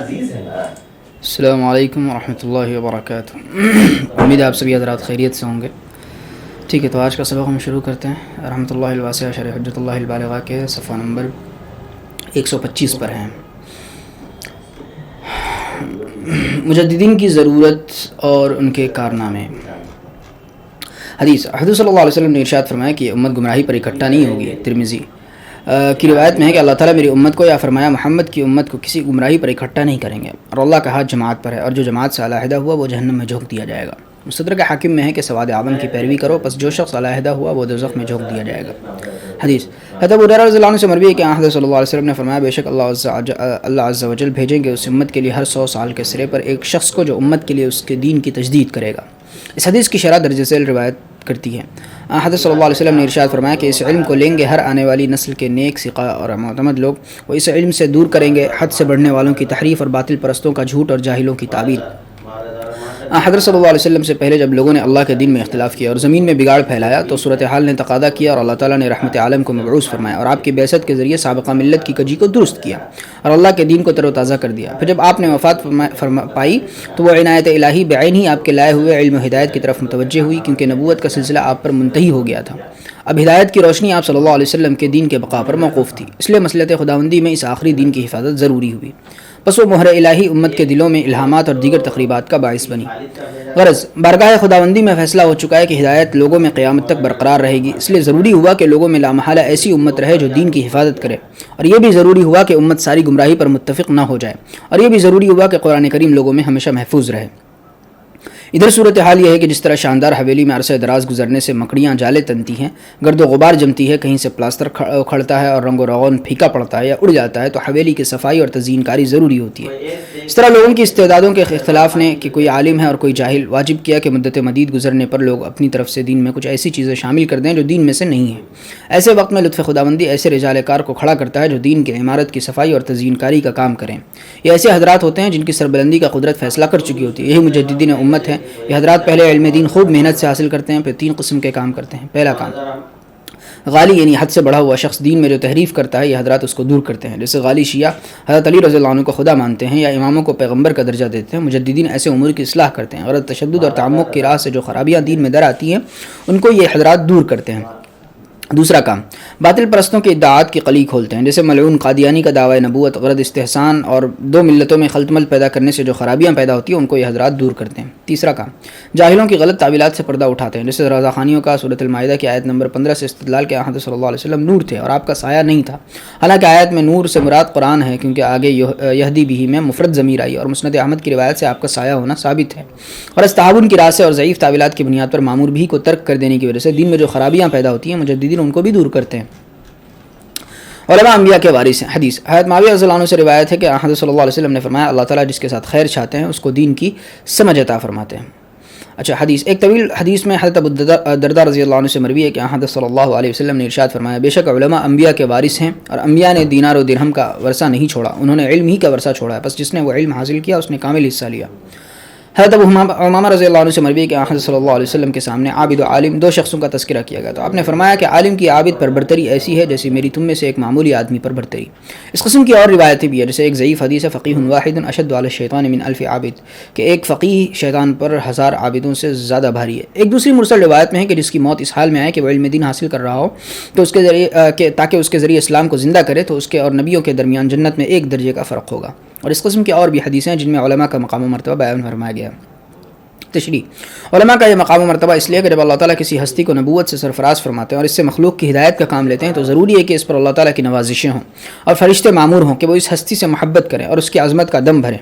السلام علیکم ورحمۃ اللہ وبرکاتہ۔ امید ہے آپ سبھی حضرات خیریت سے ہوں گے۔ ٹھیک ہے، تو آج کا سبق ہم شروع کرتے ہیں۔ رحمۃ اللہ الواسعہ شرح حجت اللہ البالغہ کے صفحہ نمبر 125 پر ہیں۔ مجددین کی ضرورت اور ان کے کارنامے۔ حدیث حضرت صلی اللہ علیہ وسلم نے ارشاد فرمایا کہ یہ امت گمراہی پر اکٹھا نہیں ہوگی۔ ترمذی کی روایت میں ہے کہ اللہ تعالیٰ میری امت کو، یا فرمایا محمد کی امت کو، کسی گمراہی پر اکٹھا نہیں کریں گے، اور اللہ کا ہاتھ جماعت پر ہے، اور جو جماعت سے علیحدہ ہوا وہ جہنم میں جھونک دیا جائے گا۔ مستدرک حاکم میں ہے کہ سواد اعظم کی پیروی کرو، پس جو شخص علیحدہ ہوا وہ دوزخ میں جھونک دیا جائے گا۔ حدیث حضرت ابو ہریرہ رضی اللہ عنہ سے مروی ہے کہ حضرت صلی اللہ علیہ وسلم نے فرمایا بے شک اللہ عز و جل بھیجیں گے اس امت کے لیے ہر 100 سال کے سرے پر ایک شخص کو جو امت کے لیے اس کے دین کی تجدید کرے گا۔ اس حدیث کی شرح درج ذیل روایت کرتی ہے۔ حضرت صلی اللہ علیہ وسلم نے ارشاد فرمایا کہ اس علم کو لیں گے ہر آنے والی نسل کے نیک، ثقہ اور معتمد لوگ، وہ اس علم سے دور کریں گے حد سے بڑھنے والوں کی تحریف اور باطل پرستوں کا جھوٹ اور جاہلوں کی تعبیر۔ حضرت صلی اللہ علیہ وسلم سے پہلے جب لوگوں نے اللہ کے دین میں اختلاف کیا اور زمین میں بگاڑ پھیلایا تو صورتحال نے تقاضا کیا اور اللہ تعالیٰ نے رحمت عالم کو مبعوث فرمایا اور آپ کی بعثت کے ذریعے سابقہ ملت کی کجی کو درست کیا اور اللہ کے دین کو تر و تازہ کر دیا۔ پھر جب آپ نے وفات پائی تو وہ عنایت الہی بعین ہی آپ کے لائے ہوئے علم و ہدایت کی طرف متوجہ ہوئی، کیونکہ نبوت کا سلسلہ آپ پر منتہی ہو گیا تھا۔ اب ہدایت کی روشنی آپ صلی اللہ علیہ وسلم کے دین کے بقا پر موقوف تھی، اس لیے مصلحت خداوندی میں اس آخری دین کی حفاظت ضروری ہوئی۔ بس وہ مہر الہی امت کے دلوں میں الہامات اور دیگر تقریبات کا باعث بنی۔ غرض بارگاہ خداوندی میں فیصلہ ہو چکا ہے کہ ہدایت لوگوں میں قیامت تک برقرار رہے گی، اس لیے ضروری ہوا کہ لوگوں میں لامحالہ ایسی امت رہے جو دین کی حفاظت کرے، اور یہ بھی ضروری ہوا کہ امت ساری گمراہی پر متفق نہ ہو جائے، اور یہ بھی ضروری ہوا کہ قرآن کریم لوگوں میں ہمیشہ محفوظ رہے۔ ادھر صورتحال یہ ہے کہ جس طرح شاندار حویلی میں عرصہ دراز گزرنے سے مکڑیاں جالے تنتی ہیں، گرد و غبار جمتی ہے، کہیں سے پلاسٹر اکھڑتا ہے اور رنگ و روغن پھیکا پڑتا ہے یا اڑ جاتا ہے، تو حویلی کی صفائی اور تزئین کاری ضروری ہوتی ہے۔ اس طرح لوگوں کی استعدادوں کے اختلاف نے کہ کوئی عالم ہے اور کوئی جاہل واجب کیا کہ مدت مدید گزرنے پر لوگ اپنی طرف سے دین میں کچھ ایسی چیزیں شامل کر دیں جو دین میں سے نہیں ہیں۔ ایسے وقت میں لطف خداوندی ایسے رجال کار کو کھڑا کرتا ہے جو دین کی عمارت کی صفائی اور تزئین کاری کا کام کریں۔ یہ ایسے حضرات ہوتے ہیں جن کی سربلندی کا قدرت فیصلہ کر چکی ہوتی ہے۔ یہی مجددین امت ہے۔ یہ حضرات پہلے علم دین خوب محنت سے حاصل کرتے ہیں، پھر 3 قسم کے کام کرتے ہیں۔ پہلا کام غالی یعنی حد سے بڑھا ہوا شخص دین میں جو تحریف کرتا ہے، یہ حضرات اس کو دور کرتے ہیں۔ جیسے غالی شیعہ حضرت علی رضی اللہ عنہ کو خدا مانتے ہیں یا اماموں کو پیغمبر کا درجہ دیتے ہیں، مجددین ایسے امور کی اصلاح کرتے ہیں۔ غلط تشدد اور تعمق کی راہ سے جو خرابیاں دین میں در آتی ہیں ان کو یہ حضرات دور کرتے ہیں۔ دوسرا کام باطل پرستوں کے ادعاءات کی قلی کھولتے ہیں، جیسے ملعون قادیانی کا دعوی نبوت، غرض استحسان اور 2 ملتوں میں خلط مل پیدا کرنے سے جو خرابیاں پیدا ہوتی ہیں ان کو یہ حضرات دور کرتے ہیں۔ تیسرا کام جاہلوں کی غلط تعویلات سے پردہ اٹھاتے ہیں، جیسے رضا خانیوں کا سورۃ المائدہ کی آیت نمبر 15 سے استدلال کہ حضرت صلی اللہ علیہ وسلم نور تھے اور آپ کا سایہ نہیں تھا، حالانکہ آیت میں نور سے مراد قرآن ہے، کیونکہ آگے یہدی بہ میں مفرد ضمیر آئی اور مسند احمد کی روایت سے آپ کا سایہ ہونا ثابت ہے۔ اور اس تعاون کی راہ سے اور ضعیف تعویلات کی بنیاد پر مامور بھی کو ترک کر دینے کی وجہ سے دین میں جو خرابیاں پیدا ہوتی ہیں مجددین ان کو بھی دور کرتے ہیں۔ علماء انبیاء کے وارث ہیں۔ حدیث حضرت معاویہ رضی اللہ عنہ سے روایت ہے کہ حضرت صلی اللہ علیہ وسلم نے فرمایا اللہ تعالیٰ جس کے ساتھ خیر چاہتے ہیں اس کو دین کی سمجھ عطا فرماتے ہیں۔ اچھا، حدیث ایک طویل حدیث میں حضرت ابو الدرداء رضی اللہ عنہ سے مروی ہے کہ حضرت صلی اللہ علیہ وسلم نے ارشاد فرمایا بے شک علماء انبیاء کے وارث ہیں اور انبیاء نے دینار و درہم کا ورثہ نہیں چھوڑا، انہوں نے علم ہی کا ورثہ چھوڑا ہے، بس جس نے وہ علم حاصل کیا اس نے کامل حصہ لیا۔ حضرت ابو امامہ رضی اللہ عنہ سے مروی ہے کہ حضرت صلی اللہ علیہ وسلم کے سامنے عابد و عالم 2 شخصوں کا تذکرہ کیا گیا تو آپ نے فرمایا کہ عالم کی عابد پر برتری ایسی ہے جیسے میری تم میں سے ایک معمولی آدمی پر برتری۔ اس قسم کی اور روایتیں بھی ہے، جیسے ایک ضعیف حدیث ہے فقیہ واحد اشد علی الشیطان من 1000 عابد، کہ ایک فقیہ شیطان پر 1000 عابدوں سے زیادہ بھاری ہے۔ ایک دوسری مرسل روایت میں ہے کہ جس کی موت اس حال میں آئے کہ وہ علم دین حاصل کر رہا ہو تو اس کے ذریعے تاکہ اس کے ذریعے اسلام کو زندہ کرے تو اس کے اور نبیوں کے درمیان جنت میں 1 درجے کا فرق ہوگا۔ اور اس قسم کی اور بھی حدیثیں ہیں جن میں علماء کا مقام و مرتبہ بیان فرمایا گیا۔ تشریح علماء کا یہ مقام و مرتبہ اس لیے کہ جب اللہ تعالیٰ کسی ہستی کو نبوت سے سرفراز فرماتے ہیں اور اس سے مخلوق کی ہدایت کا کام لیتے ہیں تو ضروری ہے کہ اس پر اللہ تعالیٰ کی نوازشیں ہوں اور فرشتے مامور ہوں کہ وہ اس ہستی سے محبت کریں اور اس کی عظمت کا دم بھریں۔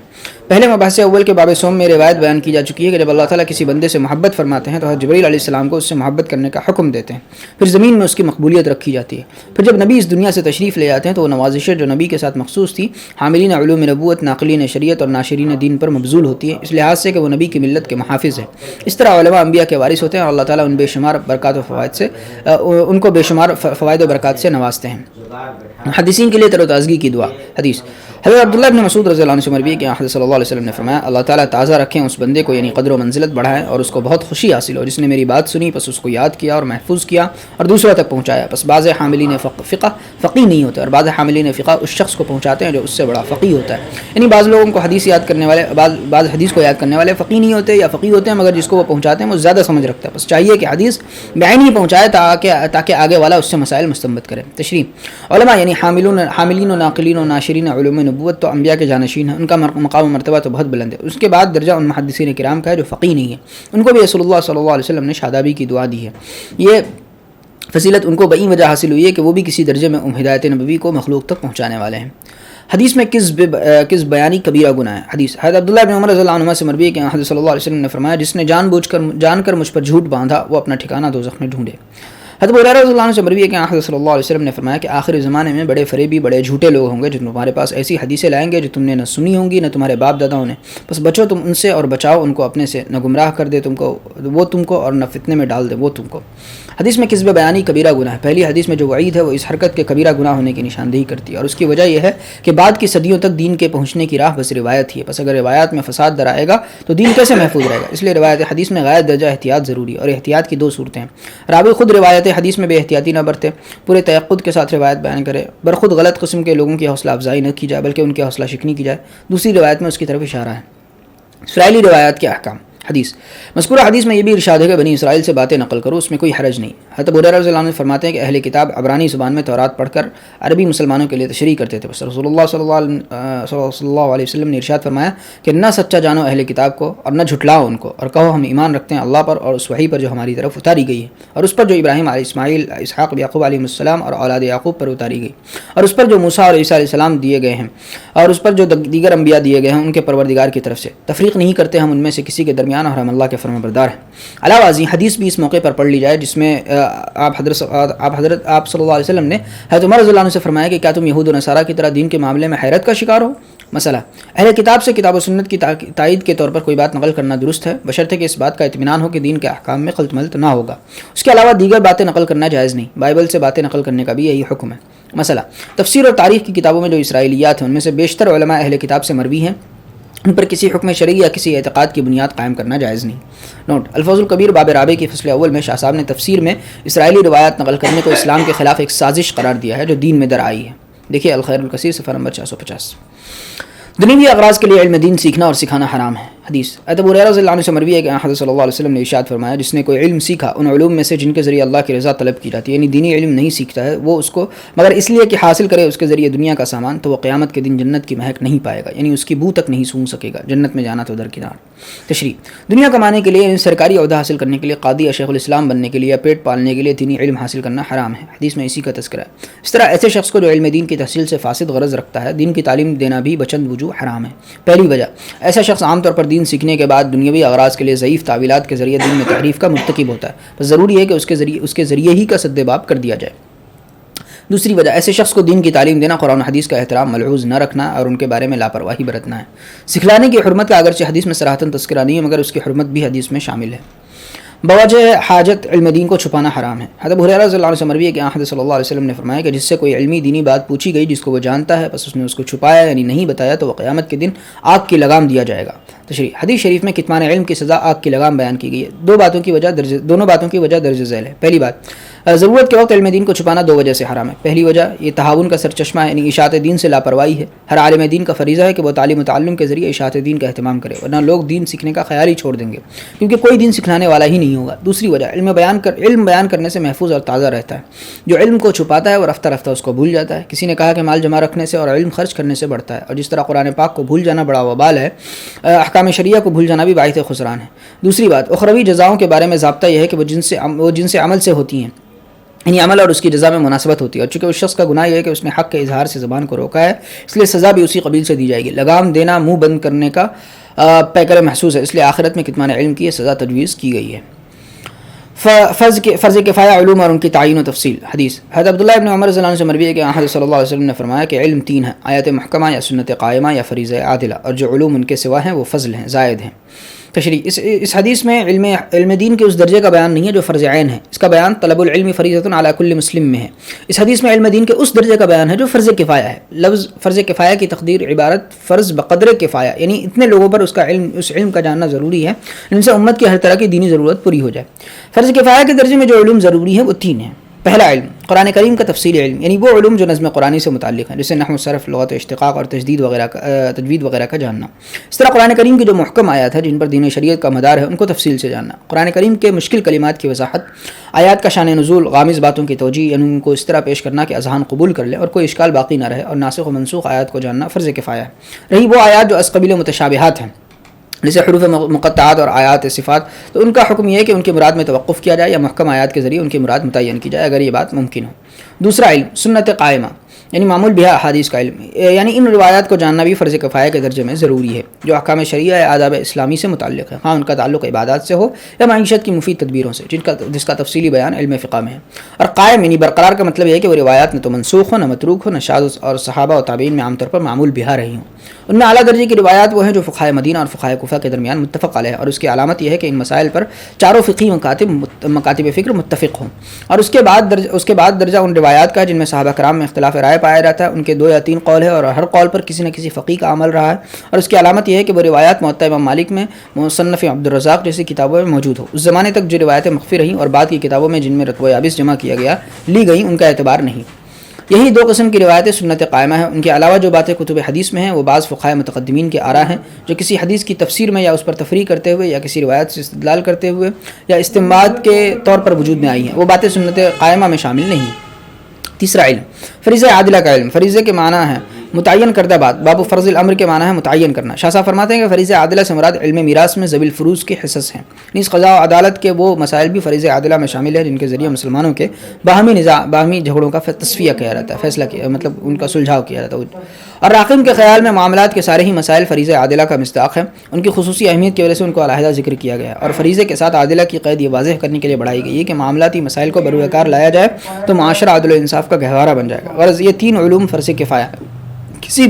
پہلے مباحث اول کے باب سوم میں روایت بیان کی جا چکی ہے کہ جب اللہ تعالیٰ کسی بندے سے محبت فرماتے ہیں تو حضرت جبریل علیہ السلام کو اس سے محبت کرنے کا حکم دیتے ہیں، پھر زمین میں اس کی مقبولیت رکھی جاتی ہے۔ پھر جب نبی اس دنیا سے تشریف لے جاتے ہیں تو وہ نوازشیں جو نبی کے ساتھ مخصوص تھی حاملین علوم نبوت، ناقلین شریعت اور ناشرین دین پر مبذول ہوتی ہیں، اس لحاظ سے کہ وہ نبی کی ملت کے محافظ ہیں۔ اس طرح علماء انبیاء کے وارث ہوتے ہیں اور اللہ تعالیٰ ان کو بے شمار فوائد و برکات سے نوازتے ہیں۔ محدثین کے لیے تر و تازگی کی دعا. حدیث حضرت عبداللہ بن مسعود رضی اللہ عنہ سے مروی ہے کہ حضرت صلی اللہ علیہ وسلم نے فرمایا اللہ تعالیٰ تازہ رکھیں اس بندے کو یعنی قدر و منزلت بڑھائیں اور اس کو بہت خوشی حاصل ہو جس نے میری بات سنی پس اس کو یاد کیا اور محفوظ کیا اور دوسروں تک پہنچایا. پس بعض حاملین فقہ فقی نہیں ہوتے اور بعض حاملین فقہ اس شخص کو پہنچاتے ہیں جو اس سے بڑا فقی ہوتا ہے. یعنی بعض لوگوں کو حدیث یاد کرنے والے بعض حدیث کو یاد کرنے والے فقی نہیں ہوتے یا فقی ہوتے ہیں مگر جس کو وہ پہنچاتے ہیں وہ زیادہ سمجھ رکھتا ہے. بس چاہیے کہ حدیث بعین ہی پہنچائے تاکہ آگے والا اس سے مسائل مستنبط کرے. تشریح علماء یعنی حاملین و ناقلین و ناشرین علوم نبوت تو انبیاء کے جانشین ہیں. ان کا مقام و مرتبہ تو بہت بلند ہے. اس کے بعد درجہ ان محدثین کرام کا ہے جو فقی نہیں ہے. ان کو بھی رسول اللہ صلی اللہ علیہ وسلم نے شادابی کی دعا دی ہے. یہ فضیلت ان کو بئی وجہ حاصل ہوئی ہے کہ وہ بھی کسی درجے میں ہدایت نبوی کو مخلوق تک پہنچانے والے ہیں. حدیث میں کس بیانی کبیرہ گناہ ہے. حدیث حضرت عبداللہ بن عمر رضی اللہ عنہما سے مروی ہے کہ حضرت صلی اللہ علیہ وسلم نے فرمایا جس نے جان کر مجھ پر جھوٹ باندھا وہ اپنا ٹھکانہ دوزخ میں ڈھونڈے. حضرت ابو ہریرہ رضی اللہ عنہ سے مروی ہے کہ حضرت صلی اللہ علیہ وسلم نے فرمایا کہ آخری زمانے میں بڑے فریبی بڑے جھوٹے لوگ ہوں گے جو تمہارے پاس ایسی حدیثیں لائیں گے جو تم نے نہ سنی ہوں گی نہ تمہارے باپ داداؤں نے. بس بچو تم ان سے اور بچاؤ ان کو اپنے سے. نہ گمراہ کر دے وہ تم کو اور نہ فتنے میں ڈال دے وہ تم کو. حدیث میں کذب بیانی کبیرہ گناہ ہے. پہلی حدیث میں جو وعید ہے وہ اس حرکت کے کبیرہ گناہ ہونے کی نشاندہی کرتی ہے اور اس کی وجہ یہ ہے کہ بعد کی صدیوں تک دین کے پہنچنے کی راہ بس روایت ہی ہے. بس اگر روایات میں فساد در آئے گا تو دین کیسے محفوظ رہے گا. اس لیے روایت حدیث میں غایت درجہ احتیاط ضروری ہے اور احتیاط کی دو صورتیں ہیں. راوی خود روایت حدیث میں بے احتیاطی نہ برتے پورے تیقد کے ساتھ روایت بیان کرے برخود غلط قسم کے لوگوں کی حوصلہ افزائی نہ کی جائے بلکہ ان کی حوصلہ شکنی کی جائے. دوسری روایت میں اس کی طرف اشارہ ہے. اسرائیلی روایات کے احکام. حدیث مذکورہ حدیث میں یہ بھی ارشاد ہے کہ بنی اسرائیل سے باتیں نقل کرو اس میں کوئی حرج نہیں. حضرت ابو ہریرہ رضی اللہ عنہ فرماتے ہیں کہ اہل کتاب عبرانی زبان میں تورات پڑھ کر عربی مسلمانوں کے لیے تشریح کرتے تھے. بس رسول اللہ صلی اللہ علیہ وسلم نے ارشاد فرمایا کہ نہ سچا جانو اہل کتاب کو اور نہ جھٹلاؤ ان کو اور کہو ہم ایمان رکھتے ہیں اللہ پر اور اس وحی پر جو ہماری طرف اتاری گئی ہے اور اس پر جو ابراہیم علیہ اسماعیل اسحاق یعقوب علیہ السلام اور اولاد یعقوب پر اتاری گئی اور اس پر جو موسیٰ اور عیسیٰ علیہ السلام دیے گئے ہیں اور اس پر جو دیگر انبیاء دیے گئے ہیں ان کے پروردگار کی طرف سے. تفریق نہیں کرتے ہم ان میں سے کسی کے درمیان اور ہم اللہ کے فرمان بردار ہیں. علاوہ ازیں حدیث بھی اس موقع پر پڑھ لی جائے جس میں آپ صلی اللہ علیہ وسلم نے حضرت عمر رضی اللہ عنہ سے فرمایا کہ کیا تم یہود و نصارہ کی طرح دین کے معاملے میں حیرت کا شکار ہو. مسئلہ اہل کتاب سے کتاب و سنت کی تائید کے طور پر کوئی بات نقل کرنا درست ہے بشرطے کہ اس بات کا اطمینان ہو کہ دین کے احکام میں خلط ملط نہ ہوگا. اس کے علاوہ دیگر باتیں نقل کرنا جائز نہیں. بائبل سے باتیں نقل کرنے کا بھی یہی حکم ہے. مسئلہ تفسیر اور تاریخ کی کتابوں میں جو اسرائیلیات ہیں ان میں سے بیشتر علماء اہل کتاب سے مروی ہیں. ان پر کسی حکم شرعی یا کسی اعتقاد کی بنیاد قائم کرنا جائز نہیں. نوٹ الفوظ الکبیر باب رابع کی فصل اول میں شاہ صاحب نے تفسیر میں اسرائیلی روایات نقل کرنے کو اسلام کے خلاف ایک سازش قرار دیا ہے جو دین میں در آئی ہے. دیکھیے الخیر الکثیر صفحہ نمبر 450. دنیوی اغراض کے لیے علم دین سیکھنا اور سکھانا حرام ہے. حدیث حضرت ابو ہریرہ رضی اللہ عنہ سے مروی ہے کہ حضرت صلی اللہ علیہ وسلم نے ارشاد فرمایا جس نے کوئی علم سیکھا ان علوم میں سے جن کے ذریعے اللہ کی رضا طلب کی جاتی ہے یعنی دینی علم نہیں سیکھتا ہے وہ اس کو مگر اس لیے کہ حاصل کرے اس کے ذریعے دنیا کا سامان تو وہ قیامت کے دن جنت کی مہک نہیں پائے گا یعنی اس کی بو تک نہیں سونگھ سکے گا. جنت میں جانا تو درکنار. تشریح دنیا کمانے کے لیے یعنی سرکاری عہدہ حاصل کرنے کے لیے قاضی یا شیخ الاسلام بننے کے لیے یا پیٹ پالنے کے لیے دینی علم حاصل کرنا حرام ہے. حدیث میں اسی کا تذکرہ ہے. اس طرح ایسے شخص کو جو علم دین کی تحصیل سے فاسد غرض رکھتا ہے دین کی تعلیم دینا بھی بچند وجوہ حرام ہے. پہلی وجہ ایسا شخص عام طور پر دین سیکھنے کے بعد دنیاوی اغراض کے لیے ضعیف تعویلات کے ذریعے دین میں تحریف کا مرتکب ہوتا ہے. بس ضروری ہے کہ اس کے ذریعے ہی کا سد باب کر دیا جائے. دوسری وجہ ایسے شخص کو دین کی تعلیم دینا قرآن و حدیث کا احترام ملحوظ نہ رکھنا اور ان کے بارے میں لاپرواہی برتنا ہے. سکھلانے کی حرمت کا اگرچہ حدیث میں صراحتاً تذکرہ نہیں ہے مگر اس کی حرمت بھی حدیث میں شامل ہے. بوجہ حاجت علم دین کو چھپانا حرام ہے. حضرت ابو ہریرہ رضی اللہ عنہ سے مروی ہے کہ حضرت صلی اللہ علیہ وسلم نے فرمایا کہ جس سے کوئی علمی دینی بات پوچھی گئی جس کو وہ جانتا ہے بس اس نے اس کو چھپایا یعنی نہیں بتایا تو وہ قیامت کے دن آگ کی لگام دیا جائے گا. تشریح حدیث شریف میں کتمان علم کی سزا آگ کی لگام بیان کی گئی ہے. دونوں باتوں کی وجہ درج ذیل ہے. پہلی بات ضرورت کے وقت علم دین کو چھپانا دو وجہ سے حرام ہے. پہلی وجہ یہ تہاون کا سرچشمہ یعنی اشاعت دین سے لاپرواہی ہے. ہر عالم دین کا فریضہ ہے کہ وہ تعلیم و تعلم کے ذریعے اشاعت دین کا اہتمام کرے ورنہ لوگ دین سیکھنے کا خیال ہی چھوڑ دیں گے کیونکہ کوئی دین سکھلانے والا ہی نہیں ہوگا. دوسری وجہ علم بیان کرنے سے محفوظ اور تازہ رہتا ہے. جو علم کو چھپاتا ہے وہ رفتہ رفتہ اس کو بھول جاتا ہے. کسی نے کہا کہ مال جمع رکھنے سے اور علم خرچ کرنے سے بڑھتا ہے اور جس طرح قرآن پاک کو بھول جانا بڑا وبال ہے احکام شریعہ کو بھول جانا بھی باعث خسران ہے. دوسری بات اخروی جزاؤں کے بارے میں ضابطہ یہ ہے کہ وہ جن سے عمل سے ہوتی ہیں یعنی عمل اور اس کی جزا میں مناسبت ہوتی ہے اور چونکہ اس شخص کا گناہ یہ ہے کہ اس نے حق کے اظہار سے زبان کو روکا ہے اس لیے سزا بھی اسی قبیل سے دی جائے گی. لگام دینا منہ بند کرنے کا پیکر محسوس ہے اس لیے آخرت میں کتمان علم کی یہ سزا تجویز کی گئی ہے. فرض کفایہ علوم اور ان کی تعین و تفصیل. حدیث حضرت عبداللہ ابن عمر رضی اللہ عنہ سے مروی ہے کہ حضرت صلی اللہ علیہ وسلم نے فرمایا کہ علم تین ہے آیت محکمہ یا سنت قائمہ یا فریضہ عادلہ اور جو علوم ان کے سوا ہیں وہ فضل ہیں زائد ہیں. تشریح اس حدیث میں علم دین کے اس درجے کا بیان نہیں ہے جو فرض عین ہے، اس کا بیان طلب العلم فریضۃ علی کل مسلم میں ہے۔ اس حدیث میں علم دین کے اس درجے کا بیان ہے جو فرض کفایہ ہے۔ لفظ فرض کفایہ کی تقدیر عبارت فرض بقدر کفایہ، یعنی اتنے لوگوں پر اس علم کا جاننا ضروری ہے جن سے امت کی ہر طرح کی دینی ضرورت پوری ہو جائے۔ فرض کفایہ کے درجے میں جو علوم ضروری ہیں وہ 3 ہیں۔ پہلا علم قرآن کریم کا تفصیلی علم، یعنی وہ علوم جو نظم قرآنی سے متعلق ہیں، جیسے نحو، صرف، لغت، اشتقاق اور تجوید وغیرہ کا جاننا۔ اس طرح قرآن کریم کی جو محکم آیات ہیں جن پر دین شریعت کا مدار ہے ان کو تفصیل سے جاننا۔ قرآن کریم کے مشکل کلمات کی وضاحت، آیات کا شان نزول، غامض باتوں کی توجیہ، یعنی ان کو اس طرح پیش کرنا کہ اذہان قبول کر لے اور کوئی اشکال باقی نہ رہے، اور ناسخ و منسوخ آیات کو جاننا فرض کفایہ ہے۔ رہی وہ آیات جو از قبیل متشابہات ہیں جیسے حروف مقطعات اور آیات صفات، تو ان کا حکم یہ ہے کہ ان کی مراد میں توقف کیا جائے یا محکم آیات کے ذریعے ان کی مراد متعین کی جائے اگر یہ بات ممکن ہو۔ دوسرا علم سنت قائمہ، یعنی معمول بہا احادیث کا علم، یعنی ان روایات کو جاننا بھی فرض کفایہ کے درجے میں ضروری ہے جو احکام شریعہ یا آداب اسلامی سے متعلق ہے، ہاں ان کا تعلق عبادات سے ہو یا معیشت کی مفید تدبیروں سے، جس کا تفصیلی بیان علم فقہ میں ہے۔ اور قائم یعنی برقرار کا مطلب یہ ہے کہ وہ روایات نہ تو منسوخ ہو، نہ متروک ہو، نہ شاذ اور صحابہ و تابعین میں عام طور پر معمول بہا رہی ہوں۔ ان میں اعلیٰ درجے کی روایات وہ ہیں جو فقہائے مدینہ اور فقہائے کوفہ کے درمیان متفق علیہ، اور اس کی علامت یہ ہے کہ ان مسائل پر چاروں فقہی مکاتب فکر متفق ہوں۔ اور اس کے بعد درجہ ان روایات کا جن میں صحابہ کرام میں اختلاف رائے پایا جاتا ہے، ان کے 2 یا 3 قول ہے اور ہر قول پر کسی نہ کسی فقیہ کا عمل رہا ہے، اور اس کی علامت یہ ہے کہ وہ روایات موطا امام مالک میں، مصنف عبدالرزاق جیسی کتابوں میں موجود ہو۔ اس زمانے تک جو روایتیں مخفی رہیں اور بعد کی کتابوں میں جن میں رتبہ یابس جمع کیا گیا لی گئیں ان کا اعتبار نہیں۔ یہی 2 قسم کی روایتیں سنت قائمہ ہیں۔ ان کے علاوہ جو باتیں کتب حدیث میں ہیں وہ بعض فقہائے متقدمین کے آراء ہیں جو کسی حدیث کی تفسیر میں یا اس پر تفریح کرتے ہوئے یا کسی روایت سے استدلال کرتے ہوئے یا استنباط کے طور پر وجود میں آئی ہیں، وہ باتیں سنت قائمہ میں شامل نہیں۔ تیسرا علم فریضہ عادلہ کا علم، فریضے کے معنی ہے متعین کردہ بات، باب فرض الامر کے معنی ہے متعین کرنا۔ شاہ صاحب فرماتے ہیں کہ فریضہ عادلہ سے مراد علم میراث میں ذوی الفروض کے حصص ہیں، نیز قضاء و عدالت کے وہ مسائل بھی فریضہ عادلہ میں شامل ہیں جن کے ذریعے مسلمانوں کے باہمی جھگڑوں کا تصفیہ کیا جاتا ہے، فیصلہ کیا، مطلب ان کا سلجھاؤ کیا جاتا ہے۔ اور راقم کے خیال میں معاملات کے سارے ہی مسائل فریضہ عادلہ کا مصداق ہیں، ان کی خصوصی اہمیت کی وجہ سے ان کو علیحدہ ذکر کیا گیا ہے، اور فریضے کے ساتھ عادلہ کی قید یہ واضح کرنے کے لیے بڑھائی گئی ہے کہ معاملاتی مسائل کو بروئے کار لایا جائے تو معاشرہ عدل و انصاف کا گہوارہ بن جائے گا۔ غرض یہ 3 علوم فرض کفایہ کسی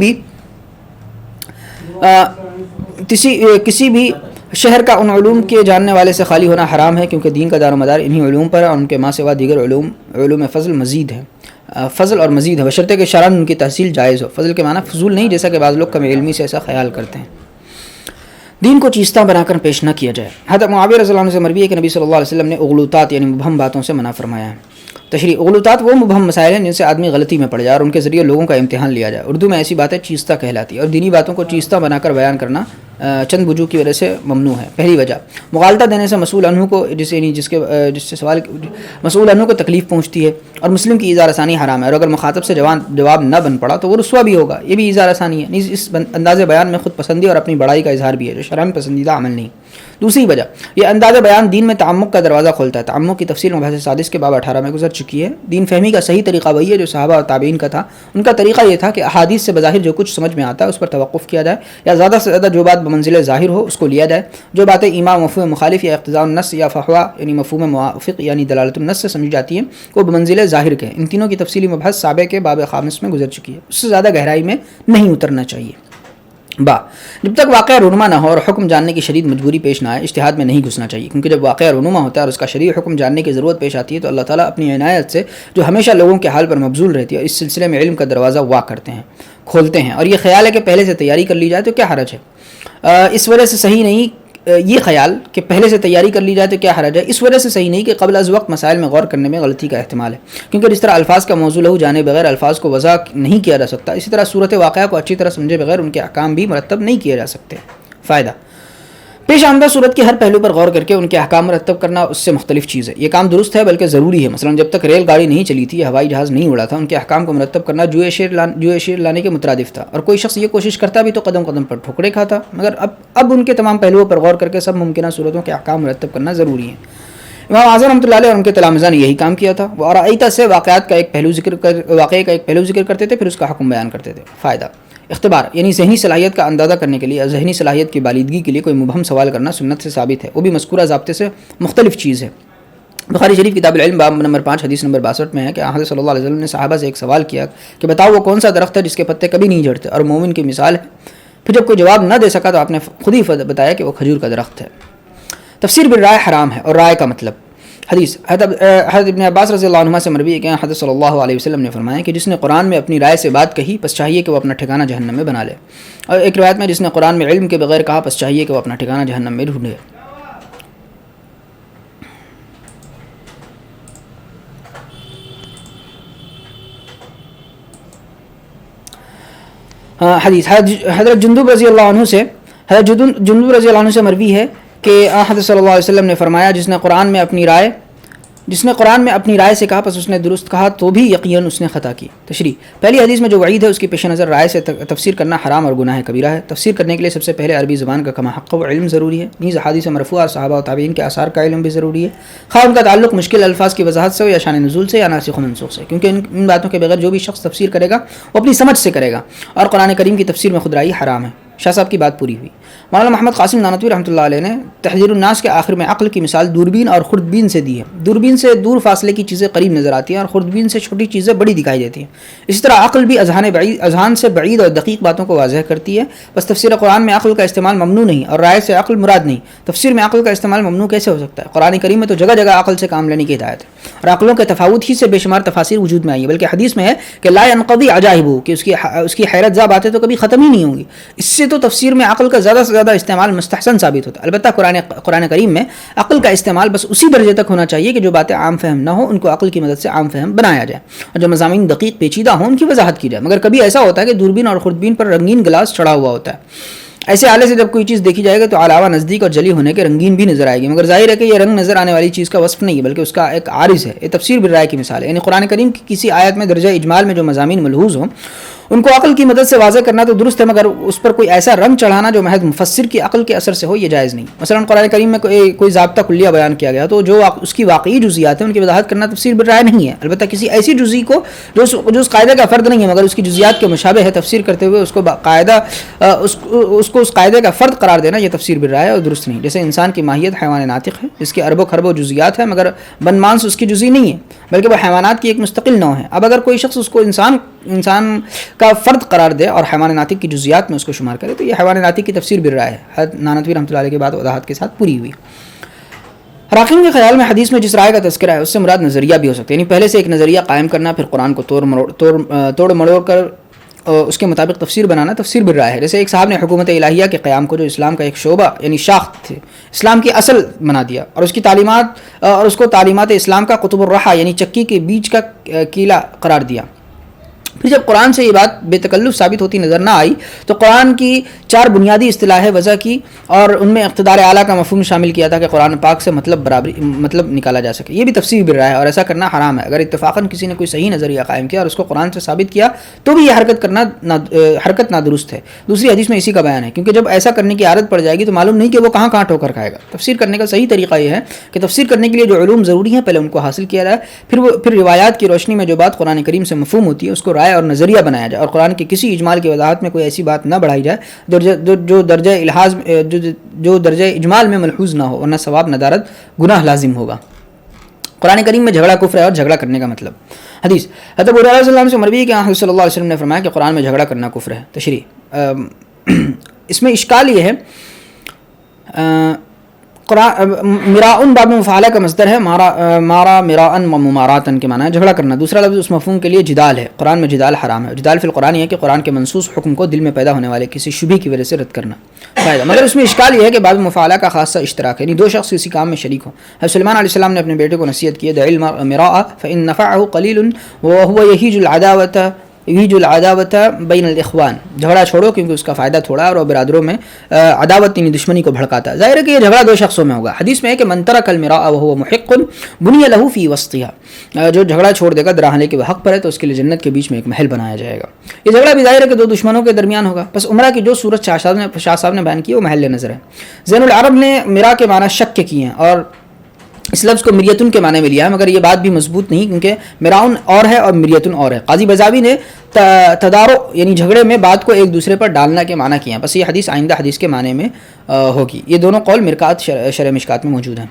بھی شہر کا ان علوم کے جاننے والے سے خالی ہونا حرام ہے، کیونکہ دین کا دار و مدار انہی علوم پر ہے، اور ان کے ماں سوا دیگر علوم فضل مزید ہے، فضل اور مزید ہے، بشرطے کہ شرعاً ان کی تحصیل جائز ہو۔ فضل کے معنی فضول نہیں جیسا کہ بعض لوگ کم علمی سے ایسا خیال کرتے ہیں۔ دین کو چیستہ بنا کر پیش نہ کیا جائے۔ حضرت معاویہ رضی اللہ عنہ سے مروی ہے کہ نبی صلی اللہ علیہ وسلم نے اغلوطات یعنی مبہم باتوں سے منع فرمایا ہے۔ تشریح اغلوطات وہ مبہم مسائل ہیں جن سے آدمی غلطی میں پڑ جائے اور ان کے ذریعے لوگوں کا امتحان لیا جائے۔ اردو میں ایسی باتیں چیستہ کہلاتی ہے، اور دینی باتوں کو چیستہ بنا کر بیان کرنا چند وجوہ کی وجہ سے ممنوع ہے۔ پہلی وجہ مغالطہ دینے سے مسئول عنہ کو جس سے سوال مسئول عنہ کو تکلیف پہنچتی ہے، اور مسلم کی اظہار ثانی حرام ہے، اور اگر مخاطب سے جواب نہ بن پڑا تو وہ رسوا بھی ہوگا، یہ بھی اظہار ثانی ہے۔ اس انداز بیان میں خود پسندی اور اپنی بڑائی کا اظہار بھی ہے جو شرع میں پسندیدہ عمل نہیں۔ دوسری وجہ یہ انداز بیان دین میں تعمق کا دروازہ کھولتا ہے۔ تعمق کی تفصیل مبحث سادس کے باب 18 میں گزر چکی ہے۔ دین فہمی کا صحیح طریقہ وہی ہے جو صحابہ اور تابعین کا تھا۔ ان کا طریقہ یہ تھا کہ احادیث سے بظاہر جو کچھ سمجھ میں آتا ہے اس پر توقف کیا جائے، یا زیادہ سے زیادہ جو بات بمنزل ظاہر ہو اس کو لیا جائے۔ جو باتیں ایما مفہوم مخالف یا اقتضاء النص یا فحوا یعنی مفہوم موافق یعنی دلالت النص سے سمجھی جاتی ہیں وہ بمنزل ظاہر کے۔ ان تینوں کی تفصیلی مبحث سابق کے باب 5 میں گزر چکی ہے، اس سے زیادہ گہرائی میں نہیں اترنا چاہیے۔ جب تک واقعہ رونما نہ ہو اور حکم جاننے کی شدید مجبوری پیش نہ آئے اجتہاد میں نہیں گھسنا چاہیے، کیونکہ جب واقعہ رونما ہوتا ہے اور اس کا شرعی حکم جاننے کی ضرورت پیش آتی ہے تو اللہ تعالیٰ اپنی عنایت سے جو ہمیشہ لوگوں کے حال پر مبذول رہتی ہے اس سلسلے میں علم کا دروازہ کھولتے ہیں، اور یہ خیال ہے کہ پہلے سے تیاری کر لی جائے تو کیا حرج ہے۔ اس وجہ سے صحیح نہیں یہ خیال کہ پہلے سے تیاری کر لی جائے تو کیا حرج ہے، اس وجہ سے صحیح نہیں کہ قبل از وقت مسائل میں غور کرنے میں غلطی کا احتمال ہے، کیونکہ جس طرح الفاظ کا موضوع لہو جانے بغیر الفاظ کو وضع نہیں کیا جا سکتا، اسی طرح صورت واقعہ کو اچھی طرح سمجھے بغیر ان کے احکام بھی مرتب نہیں کیے جا سکتے۔ فائدہ پیش آمدہ صورت کے ہر پہلو پر غور کر کے ان کے احکام مرتب کرنا اس سے مختلف چیز ہے۔ یہ کام درست ہے بلکہ ضروری ہے۔ مثلا جب تک ریل گاڑی نہیں چلی تھی، ہوائی جہاز نہیں اڑا تھا، ان کے احکام کو مرتب کرنا جوئے شیر لانے کے مترادف تھا، اور کوئی شخص یہ کوشش کرتا بھی تو قدم قدم پر ٹھوکرے کھاتا، مگر اب ان کے تمام پہلوؤں پر غور کر کے سب ممکنہ صورتوں کے احکام مرتب کرنا ضروری ہے۔ امام اعظم رحمۃ اللہ علیہ اور ان کے تلامذہ نے یہی کام کیا تھا۔ وہ ارائیتا سے واقعے کا ایک پہلو ذکر کرتے تھے، پھر اس کا حکم بیان کرتے تھے۔ فائدہ اختبار یعنی ذہنی صلاحیت کا اندازہ کرنے کے لیے، ذہنی صلاحیت کی بالیدگی کے لیے کوئی مبہم سوال کرنا سنت سے ثابت ہے، وہ بھی مذکورہ ضابطے سے مختلف چیز ہے۔ بخاری شریف کتاب العلم باب نمبر 5 حدیث نمبر 62 میں ہے کہ حضرت صلی اللہ علیہ وسلم نے صحابہ سے ایک سوال کیا کہ بتاؤ وہ کون سا درخت ہے جس کے پتے کبھی نہیں جھڑتے اور مومن کی مثال ہے پھر جب کوئی جواب نہ دے سکا تو آپ نے خود ہی بتایا کہ وہ کھجور کا درخت ہے۔ تفسیر بالرائے حرام ہے، اور رائے کا مطلب حدیث حضرت ابن عباس رضی اللہ عنہما سے مروی ہے کہ حضرت صلی اللہ علیہ وسلم نے فرمایا کہ جس نے قرآن میں اپنی رائے سے بات کہی پس چاہیے کہ وہ اپنا ٹھکانہ جہنم میں بنا لے، اور ایک روایت میں جس نے قرآن میں علم کے بغیر کہا پس چاہیے کہ وہ اپنا ٹھکانہ جہنم میں ڈھونڈے۔ حدیث حضرت جندب رضی اللہ عنہ سے مروی ہے کہ حضرت صلی اللہ علیہ وسلم نے فرمایا جس نے قرآن میں اپنی رائے سے کہا پس اس نے درست کہا تو بھی یقیناً اس نے خطا کی۔ تشریح: پہلی حدیث میں جو وعید ہے اس کی پیش نظر رائے سے تفسیر کرنا حرام اور گناہ کبیرہ ہے۔ تفسیر کرنے کے لیے سب سے پہلے عربی زبان کا کما حق و علم ضروری ہے، نیز احادیث مرفوعہ اور صحابہ و تابعین کے آثار کا علم بھی ضروری ہے، خواہ ان کا تعلق مشکل الفاظ کی وضاحت سے ہو یا شان نزول سے یا ناسخ و منسوخ سے، کیونکہ ان باتوں کے بغیر جو بھی شخص تفسیر کرے گا وہ اپنی سمجھ سے کرے گا، اور قرآن کریم کی تفسیر میں خودرائے حرام ہے۔ شاہ صاحب کی بات پوری ہوئی۔ مولانا محمد قاسم نانوتوی رحمۃ اللہ علیہ نے تحذیر الناس کے آخر میں عقل کی مثال دوربین اور خوردبین سے دی ہے۔ دوربین سے دور فاصلے کی چیزیں قریب نظر آتی ہیں اور خوردبین سے چھوٹی چیزیں بڑی دکھائی دیتی ہیں۔ اسی طرح عقل بھی اذہان سے بعید اور دقیق باتوں کو واضح کرتی ہے۔ بس تفسیر قرآن میں عقل کا استعمال ممنوع نہیں اور رائے سے عقل مراد نہیں۔ تفسیر میں عقل کا استعمال ممنوع کیسے ہو سکتا ہے؟ قرآن کریم میں تو جگہ جگہ عقل سے کام لینے کی ہدایت ہے، اور عقلوں کے تفاوت ہی سے بے شمار تفاسیر وجود میں آئی ہے، بلکہ حدیث میں ہے کہ لا ينقضي عجائبہ، کہ اس کی حیرت زا باتیں تو کبھی ختم ہی نہیں ہوں گی۔ اس سے تو تفسیر میں عقل کا زیادہ سے زیادہ استعمال مستحسن ثابت ہوتا ہے۔ البتہ قرآن کریم میں عقل کا استعمال بس اسی درجے تک ہونا چاہیے کہ جو باتیں عام فہم نہ ہوں ان کو عقل کی مدد سے عام فہم بنایا جائے، اور جو مضامین دقیق پیچیدہ ہوں ان کی وضاحت کی جائے۔ مگر کبھی ایسا ہوتا ہے کہ دوربین اور خوردبین پر رنگین گلاس چڑھا ہوا ہوتا ہے، ایسے آلے سے جب کوئی چیز دیکھی جائے گا تو علاوہ نزدیک اور جلی ہونے کے رنگین بھی نظر آئے گی، مگر ظاہر ہے کہ یہ رنگ نظر آنے والی چیز کا وصف نہیں ہے بلکہ اس کا ایک عارض ہے۔ یہ تفسیر بالرائے کی مثال ہے، یعنی قرآن کریم کی کسی آیت میں درجہ اجمال میں جو مضامین ملحوظ ہوں ان کو عقل کی مدد سے واضح کرنا تو درست ہے، مگر اس پر کوئی ایسا رنگ چڑھانا جو محض مفسر کی عقل کے اثر سے ہو یہ جائز نہیں۔ مثلا قرآن کریم میں کوئی ضابطہ کلیہ بیان کیا گیا تو جو اس کی واقعی جزیات ہیں ان کی وضاحت کرنا تفسیر بالرائے نہیں ہے، البتہ کسی ایسی جزئی کو جو اس قاعدے کا فرد نہیں ہے مگر اس کی جزیات کے مشابہ ہے تفسیر کرتے ہوئے اس کو اس قاعدے کا فرد قرار دینا یہ تفسیر بالرائے اور درست نہیں۔ جیسے انسان کی ماہیت حیوان ناطق ہے جس کے اربوں خربوں جزیات ہیں مگر بن مانس اس کی جزئی نہیں ہے بلکہ وہ حیوانات کی ایک مستقل نوع ہے۔ اب اگر کوئی شخص اس کو انسان کا فرد قرار دے اور حیوان ناطق کی جزیات میں اس کو شمار کرے تو یہ حیوان ناطق کی تفسیر بالرائے ہے۔ حضرت نانوتوی رحمۃ اللہ علیہ کے بعد وضاحت کے ساتھ پوری ہوئی۔ حراقین کے خیال میں حدیث میں جس رائے کا تذکرہ ہے اس سے مراد نظریہ بھی ہو سکتا ہے، یعنی پہلے سے ایک نظریہ قائم کرنا پھر قرآن کو توڑ مڑوڑ کر اس کے مطابق تفسیر بنانا تفسیر بالرائے ہے۔ جیسے ایک صاحب نے حکومت الہیہ کے قیام کو جو اسلام کا ایک شعبہ یعنی شاخ تھے اسلام کی اصل بنا دیا اور اس کو تعلیمات اسلام کا قطب الرحا یعنی چکی کے بیچ کا کیلا قرار دیا۔ پھر جب قرآن سے یہ بات بے تکلف ثابت ہوتی نظر نہ آئی تو قرآن کی 4 بنیادی اصطلاحیں وضع کی اور ان میں اقتدار اعلیٰ کا مفہوم شامل کیا تھا کہ قرآن پاک سے مطلب نکالا جا سکے۔ یہ بھی تفسیر بالرائے ہے اور ایسا کرنا حرام ہے۔ اگر اتفاقاً کسی نے کوئی صحیح نظریہ قائم کیا اور اس کو قرآن سے ثابت کیا تو بھی یہ حرکت نادرست ہے۔ دوسری حدیث میں اسی کا بیان ہے، کیونکہ جب ایسا کرنے کی عادت پڑ جائے گی تو معلوم نہیں کہ وہ کہاں ٹھوکر کھائے گا۔ تفسیر کرنے کا صحیح طریقہ یہ ہے کہ تفسیر کرنے کے لیے جو علوم ضروری ہیں پہلے ان کو حاصل کیا جائے، پھر روایات کی روشنی میں جو بات قرآن کریم سے مفہوم ہوتی ہے اس کو رائے اور نظریہ بنایا جائے، اور قرآن کے کسی اجمال کی وضاحت میں کوئی ایسی بات نہ بڑھائی جائے جو درجہ اجمال میں ملحوظ نہ ہو، ورنہ ثواب ندارت گناہ لازم ہوگا۔ قرآن کریم میں جھگڑا کفر ہے اور جھگڑا کرنے کا مطلب حدیث حضرت ابو ہریرہ رضی اللہ عنہ سے مروی ہے کہ حضرت صلی اللہ علیہ وسلم نے فرمایا کہ قرآن میں جھگڑا کرنا کفر ہے۔ تشریح: اس میں اشکال یہ ہے مراءن باب مفعلہ کا مصدر ہے، مارا مراءن و مماراتن کے معنی ہے جھگڑا کرنا۔ دوسرا لفظ اس مفہوم کے لیے جدال ہے۔ قرآن میں جدال حرام ہے۔ جدال فی القرآن یہ ہے کہ قرآن کے منصوص حکم کو دل میں پیدا ہونے والے کسی شبہ کی وجہ سے رد کرنا فائدہ، مگر اس میں اشکال یہ ہے کہ باب مفعلہ کا خاصہ اشتراک ہے، یعنی 2 شخص کسی کام میں شریک ہوں۔ حضرت سلیمان علیہ السلام نے اپنے بیٹے کو نصیحت کی، دع المراء فإن نفعه قلیل وهو یہیج العداوۃ بین الاخوان، جھگڑا چھوڑو کیونکہ اس کا فائدہ تھوڑا ہے اور برادروں میں عداوت یعنی دشمنی کو بھڑکاتا ہے۔ ظاہر ہے کہ یہ جھگڑا 2 شخصوں میں ہوگا۔ حدیث میں ہے کہ من ترک المراء وهو محق بنی له فی وسطها، جو جھگڑا چھوڑ دے گا دراحلے کے حق پر ہے تو اس کے لیے جنت کے بیچ میں ایک محل بنایا جائے گا۔ یہ جھگڑا بھی ظاہر ہے کہ 2 دشمنوں کے درمیان ہوگا۔ بس عمرہ کی جو صورت شاہ صاحب نے بیان کی وہ محل نظر ہے۔ زین العرب نے مرا کے معنی شک کے کیے ہیں اور اس لفظ کو مریتن کے معنی میں لیا ہے، مگر یہ بات بھی مضبوط نہیں کیونکہ مراؤن اور ہے اور مریتن اور ہے۔ قاضی بزاوی نے تدارو یعنی جھگڑے میں بات کو ایک دوسرے پر ڈالنا کے معنی کیا ہے، بس یہ حدیث آئندہ حدیث کے معنی میں ہوگی۔ یہ دونوں قول مرکات شرح مشکات میں موجود ہیں۔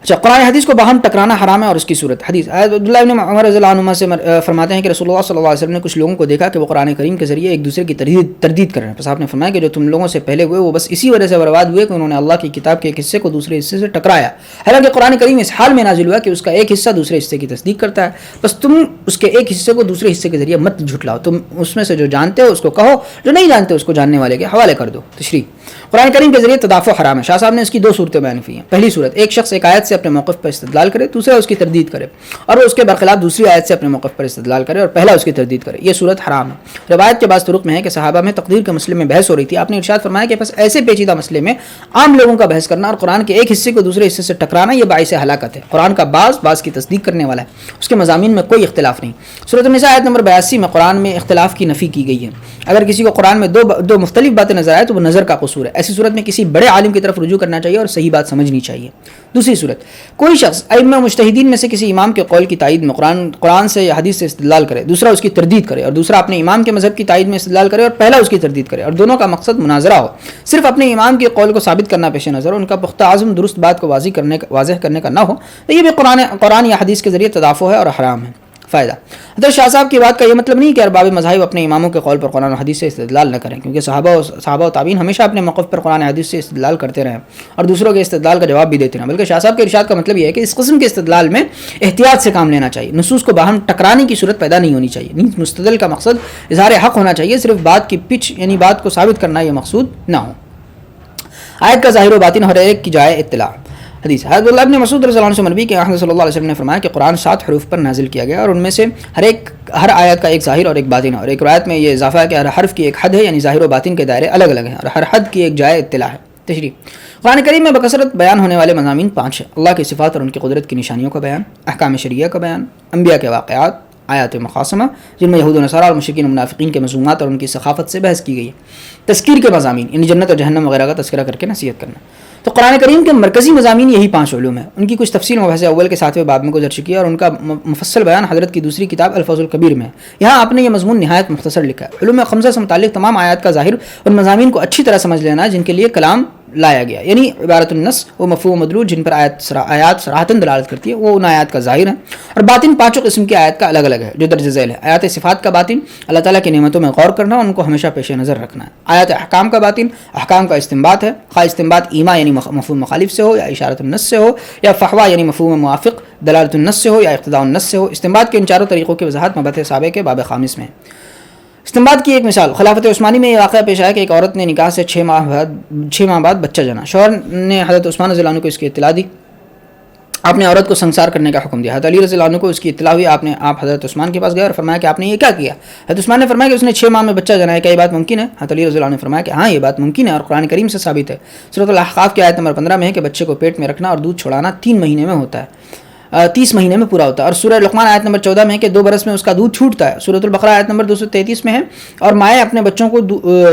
اچھا، قرآن حدیث کو باہم ٹکرانا حرام ہے اور اس کی صورت حدیث عبداللہ ابن عمر رضی اللہ عنہما سے فرماتے ہیں کہ رسول اللہ صلی اللہ علیہ وسلم نے کچھ لوگوں کو دیکھا کہ وہ قرآن کریم کے ذریعے ایک دوسرے کی تردید کر رہے ہیں. پس آپ نے فرمایا کہ جو تم لوگوں سے پہلے ہوئے وہ بس اسی وجہ سے برباد ہوئے کہ انہوں نے اللہ کی کتاب کے ایک حصے کو دوسرے حصے سے ٹکرایا. حالانکہ قرآن کریم اس حال میں نازل ہوا کہ اس کا ایک حصہ دوسرے حصے کی تصدیق کرتا ہے. بس تم اس کے ایک حصے کو دوسرے حصے کے ذریعے مت جھٹلاؤ، تم اس میں سے جو جانتے ہو اس کو کہو، جو نہیں جانتے اس کو جاننے والے کے حوالے کر دو. تشریح: قرآن کریم کے ذریعے تدافع حرام ہے. شاہ صاحب نے اس کی دو صورتیں بیان کی ہیں. پہلی صورت، ایک شخص ایک آیت سے اپنے موقف پر استدلال کرے، دوسرا اس کی تردید کرے، اور وہ اس کے برخلاف دوسری آیت سے اپنے موقف پر استدلال کرے اور پہلا اس کی تردید کرے. یہ صورت حرام ہے. روایت کے بعض طرق میں ہے کہ صحابہ میں تقدیر کے مسئلے میں بحث ہو رہی تھی. آپ نے ارشاد فرمایا کہ بس ایسے پیچیدہ مسئلے میں عام لوگوں کا بحث کرنا اور قرآن کے ایک حصے کو دوسرے حصے سے ٹکرانا یہ باعث ہلاکت ہے. قرآن کا بعض کی تصدیق کرنے والا ہے، اس کے مضامین میں کوئی اختلاف نہیں. سورۃ النساء آیت نمبر 82 میں قرآن میں اختلاف کی نفی کی گئی ہے. اگر کسی کو قرآن میں دو مختلف باتیں نظر آئے تو وہ نظر کا قصور ہے. ایسی صورت میں کسی بڑے عالم کی طرف رجوع کرنا چاہیے اور صحیح بات سمجھنی چاہیے. دوسری صورت، کوئی شخص ائمہ مجتہدین میں سے کسی امام کے قول کی تائید میں قرآن سے یا حدیث سے استدلال کرے، دوسرا اس کی تردید کرے، اور دوسرا اپنے امام کے مذہب کی تائید میں استدلال کرے اور پہلا اس کی تردید کرے، اور دونوں کا مقصد مناظرہ ہو، صرف اپنے امام کے قول کو ثابت کرنا پیش نظر ہو، ان کا پختہ عزم درست بات کو واضح کرنے کا نہ ہو، تو یہ بھی قرآن یا حدیث کے ذریعے تدافع ہے اور حرام ہے. فائدہ: حضرت شاہ صاحب کی بات کا یہ مطلب نہیں کہ ارباب مذاہب اپنے اماموں کے قول پر قرآن و حدیث سے استدلال نہ کریں، کیونکہ صحابہ و تابعین ہمیشہ اپنے موقف پر قرآن و حدیث سے استدلال کرتے رہے اور دوسروں کے استدلال کا جواب بھی دیتے رہے. بلکہ شاہ صاحب کے ارشاد کا مطلب یہ ہے کہ اس قسم کے استدلال میں احتیاط سے کام لینا چاہیے. نصوص کو باہم ٹکرانے کی صورت پیدا نہیں ہونی چاہیے. مستدل کا مقصد اظہار حق ہونا چاہیے، صرف بات کی پچ یعنی بات کو ثابت کرنا یہ مقصود نہ ہو. آیت کا ظاہر و باطن ہر ایک کی جائے اطلاع. حدیث: حضرت عبداللہ ابن مسعود رضی اللہ عنہ سے مروی کہ احمد صلی اللہ علیہ وسلم نے فرمایا کہ قرآن 7 حروف پر نازل کیا گیا اور ان میں سے ہر آیت کا ایک ظاہر اور ایک باطن ہے. اور ایک روایت میں یہ اضافہ ہے کہ ہر حرف کی ایک حد ہے، یعنی ظاہر و باطن کے دائرے الگ الگ ہیں اور ہر حد کی ایک جائے اطلاع ہے. تشریح: قرآن کریم میں بکثرت بیان ہونے والے مضامین 5 ہیں. اللہ کی صفات اور ان کی قدرت کی نشانیوں کا بیان، احکام شرعیہ کا بیان، انبیاء کے واقعات، آیات مقاسمہ جن میں یہود و نصارہ اور مشرکین و منافقین کے مذمومات اور ان کی سخافت سے بحث کی گئی ہے، تذکیر کے مضامین یعنی جنت اور جہنم وغیرہ کا تذکرہ کر کے نصیحت کرنا. تو قرآن کریم کے مرکزی مضامین یہی 5 علوم ہیں. ان کی کچھ تفصیل مبحث اول کے 7ویں باب میں گزر چکی ہے اور ان کا مفصل بیان حضرت کی دوسری کتاب الفوز الکبیر میں ہے. یہاں آپ نے یہ مضمون نہایت مختصر لکھا ہے. علوم خمسہ سے متعلق تمام آیات کا ظاہر ان مضامین کو اچھی طرح سمجھ لینا ہے جن کے لیے کلام لایا گیا، یعنی عبارت النص و مفہوم مدلول جن پر آیات صراحتاً دلالت کرتی ہے وہ ان آیات کا ظاہر ہے. اور باطن 5 قسم کی آیات کا الگ الگ ہے جو درج ذیل ہے. آیات صفات کا باطن اللہ تعالیٰ کی نعمتوں میں غور کرنا اور ان کو ہمیشہ پیش نظر رکھنا ہے. آیات احکام کا باطن احکام کا استنباط ہے، خواہ استنباط ایما یعنی مفہوم مخالف سے ہو، یا اشارت النص سے ہو، یا فحوا یعنی مفہوم موافق دلالت النص سے ہو، یا اقتضاء النص سے ہو. استنباط کے ان چاروں طریقوں کی وضاحت مبحث سابق کے باب 5 میں ہے. استنباط کی ایک مثال، خلافت عثمانی میں یہ واقعہ پیش آیا کہ ایک عورت نے نکاح سے 6 ماہ بعد بچہ جنا. شوہر نے حضرت عثمان رضی اللہ عنہ کو اس کی اطلاع دی. آپ نے عورت کو سنسار کرنے کا حکم دیا. حضرت علی رضی اللہ عنہ کو اس کی اطلاع ہوئی. آپ حضرت عثمان کے پاس گئے اور فرمایا کہ آپ نے یہ کیا کیا؟ حضرت عثمان نے فرمایا کہ اس نے 6 ماہ میں بچہ جنا ہے، کیا یہ بات ممکن ہے؟ حضرت علی رضی اللہ عنہ نے فرمایا کہ ہاں یہ بات ممکن ہے اور قرآن کریم سے ثابت ہے. سورۃ الاحقاف کی آیت نمبر 15 میں ہے کہ بچے کو پیٹ میں رکھنا اور دودھ چھڑانا 3 مہینے میں ہوتا ہے، 30 مہینے میں پورا ہوتا ہے. اور سورہ لقمان آیت نمبر 14 میں ہے کہ 2 برس میں اس کا دودھ چھوٹتا ہے. سورۃ البقرہ آیت نمبر 233 میں ہے اور مائیں اپنے بچوں کو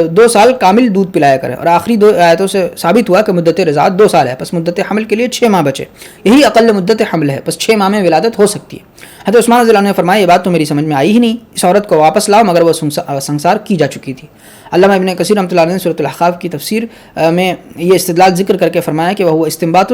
2 سال کامل دودھ پلایا کریں. اور آخری 2 آیتوں سے ثابت ہوا کہ مدت رضاعت 2 سال ہے، پس مدت حمل کے لیے 6 ماہ بچے، یہی اقل مدت حمل ہے، پس 6 ماہ میں ولادت ہو سکتی ہے. حضرت عثمان رضی اللہ عنہ نے فرمایا یہ بات تو میری سمجھ میں آئی ہی نہیں، اس عورت کو واپس لاؤ، مگر وہ سنسار کی جا چکی تھی. علامہ ابن کثیر رحمۃ اللہ علیہ نے سورۃ الاحقاف کی تفسیر میں یہ استدلال ذکر کر کے فرمایا کہ وہ استنباط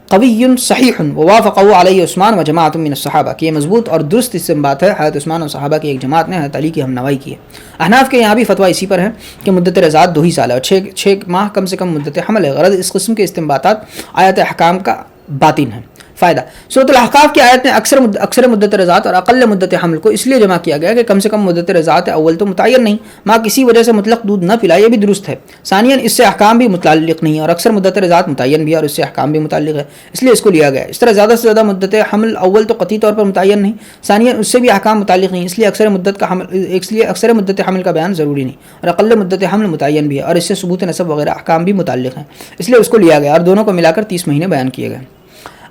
قوی صحیح ووافقه علیہ عثمان و جماعت من الصحابہ، کہ یہ مضبوط اور درست استنباط ہے. حضرت عثمان اور صحابہ کی ایک جماعت نے حضرت علی کی ہمنوائی کی ہے. احناف کے یہاں بھی فتویٰ اسی پر ہے کہ مدت رضاعت 2 ہی سال ہے اور 6 ماہ کم سے کم مدت حمل ہے. غرض اس قسم کے استنباطات آیات احکام کا باطن ہے. فائدہ: سورۃ الاحقاف کی آیت میں اکثر مدت رضاعت اور اقل مدت حمل کو اس لیے جمع کیا گیا کہ کم سے کم مدت رضاعت اول تو متعین نہیں، ماں کسی وجہ سے مطلق دودھ نہ پلائے، یہ بھی درست ہے. ثانیاً اس سے احکام بھی متعلق نہیں ہے اور اکثر مدت رضاعت متعین بھی ہے اور اس سے احکام بھی متعلق ہے، اس لیے اس کو لیا گیا. اس طرح زیادہ سے زیادہ مدت حمل اول تو قطعی طور پر متعین نہیں، ثانیاً اس سے بھی احکام متعلق نہیں، اس لیے اکثر مدت حمل کا بیان ضروری نہیں، اور اقل مدت حمل متعین بھی ہے اور اس سے ثبوت نسب وغیرہ احکام بھی متعلق ہیں، اس لیے اس کو لیا گیا اور دونوں کو ملا کر 30 مہینے بیان کیے گئے.